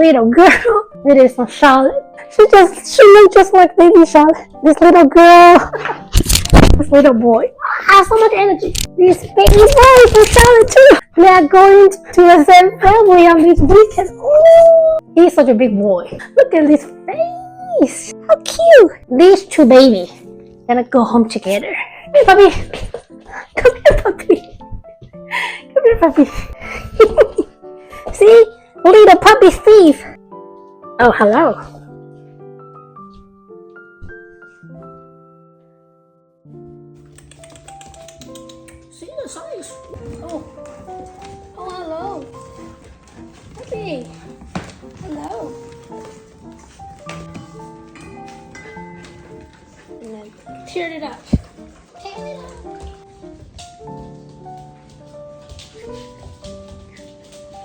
little girl. It is Charlotte. She looks just like baby Charlotte. This little girl. This little boy. I have so much energy. This baby boy for Charlotte too. They are going to the same family on this weekend. Ooh, he's such a big boy. Look at this face. How cute. These two babies gonna go home together. Hey puppy. Come here puppy. Come here puppy. See? Little puppy Steve. Oh, hello. See the size. Oh, hello. Okay. Hello. And then tear it up.